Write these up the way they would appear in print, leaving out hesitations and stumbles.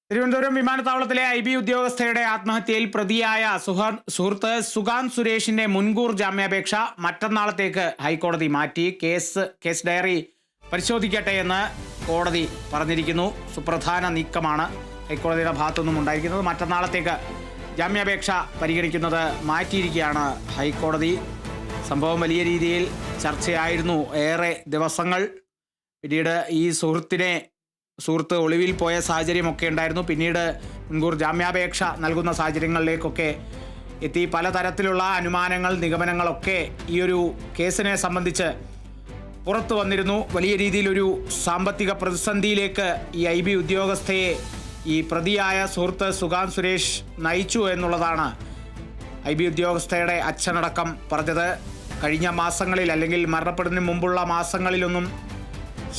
തിരുവനന്തപുരം വിമാനത്താവളത്തിലെ ഐബി ഉദ്യോഗസ്ഥയുടെ ആത്മഹത്യയിൽ പ്രതിയായ സുഹൃത്ത് സുഗാന്ത് സുരേഷിന്റെ മുൻകൂർ ജാമ്യാപേക്ഷ മറ്റന്നാളത്തേക്ക് ഹൈക്കോടതി മാറ്റി. കേസ് ഡയറി പരിശോധിക്കട്ടെ എന്ന് കോടതി പറഞ്ഞിരിക്കുന്നു. സുപ്രധാന നീക്കമാണ് ഹൈക്കോടതിയുടെ ഭാഗത്തുനിന്നും ഉണ്ടായിരിക്കുന്നത്. മറ്റന്നാളത്തേക്ക് ജാമ്യാപേക്ഷ പരിഗണിക്കുന്നത് മാറ്റിയിരിക്കുകയാണ് ഹൈക്കോടതി. സംഭവം വലിയ രീതിയിൽ ചർച്ചയായിരുന്നു ഏറെ ദിവസങ്ങൾ. പിന്നീട് ഈ സുഹൃത്ത് ഒളിവിൽ പോയ സാഹചര്യമൊക്കെ ഉണ്ടായിരുന്നു. പിന്നീട് മുൻകൂർ ജാമ്യാപേക്ഷ നൽകുന്ന സാഹചര്യങ്ങളിലേക്കൊക്കെ എത്തി. പലതരത്തിലുള്ള അനുമാനങ്ങൾ, നിഗമനങ്ങളൊക്കെ ഈ ഒരു കേസിനെ സംബന്ധിച്ച് പുറത്തു വന്നിരുന്നു. വലിയ രീതിയിലൊരു സാമ്പത്തിക പ്രതിസന്ധിയിലേക്ക് ഈ ഐബി ഉദ്യോഗസ്ഥയെ ഈ പ്രതിയായ സുഹൃത്ത് സുഗാന്ത് സുരേഷ് നയിച്ചു എന്നുള്ളതാണ് ഐബി ഉദ്യോഗസ്ഥയുടെ അച്ഛനടക്കം പറഞ്ഞത്. കഴിഞ്ഞ മാസങ്ങളിൽ അല്ലെങ്കിൽ മരണപ്പെടുന്നതിന് മുമ്പുള്ള മാസങ്ങളിലൊന്നും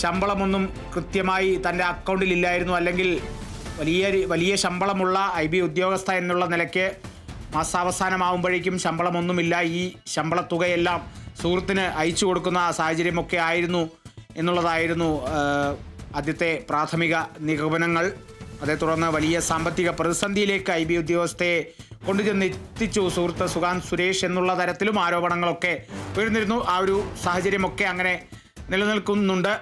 ശമ്പളമൊന്നും കൃത്യമായി തൻ്റെ അക്കൗണ്ടിലില്ലായിരുന്നു. അല്ലെങ്കിൽ വലിയ ശമ്പളമുള്ള ഐബി ഉദ്യോഗസ്ഥ എന്നുള്ള നിലയ്ക്ക് മാസാവസാനമാകുമ്പോഴേക്കും ശമ്പളമൊന്നുമില്ല. ഈ ശമ്പളത്തുകയെല്ലാം സുഹൃത്തിന് അയച്ചു കൊടുക്കുന്ന സാഹചര്യമൊക്കെ ആയിരുന്നു എന്നുള്ളതായിരുന്നു ആദ്യത്തെ പ്രാഥമിക നിഗമനങ്ങൾ. അതേ തുടർന്ന് വലിയ സാമ്പത്തിക പ്രതിസന്ധിയിലേക്ക് ഐബി ഉദ്യോഗസ്ഥയെ കൊണ്ടുചെന്നെത്തിച്ചു സുഹൃത്ത് സുഗാന്ത് സുരേഷ് എന്നുള്ള തരത്തിലും ആരോപണങ്ങളൊക്കെ ഉയർന്നിരുന്നു. ആ ഒരു സാഹചര്യമൊക്കെ അങ്ങനെ നിലനിൽക്കുന്നുണ്ട്.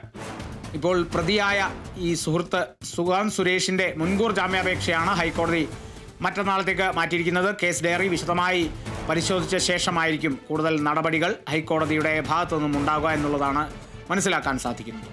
ഇപ്പോൾ പ്രതിയായ ഈ സുഹൃത്ത് സുഗാന്ത് സുരേഷിൻ്റെ മുൻകൂർ ജാമ്യാപേക്ഷയാണ് ഹൈക്കോടതി മറ്റന്നാളത്തേക്ക് മാറ്റിയിരിക്കുന്നത്. കേസ് ഡയറി വിശദമായി പരിശോധിച്ച ശേഷമായിരിക്കും കൂടുതൽ നടപടികൾ ഹൈക്കോടതിയുടെ ഭാഗത്തു നിന്നും ഉണ്ടാകുക എന്നുള്ളതാണ് മനസ്സിലാക്കാൻ സാധിക്കുന്നത്.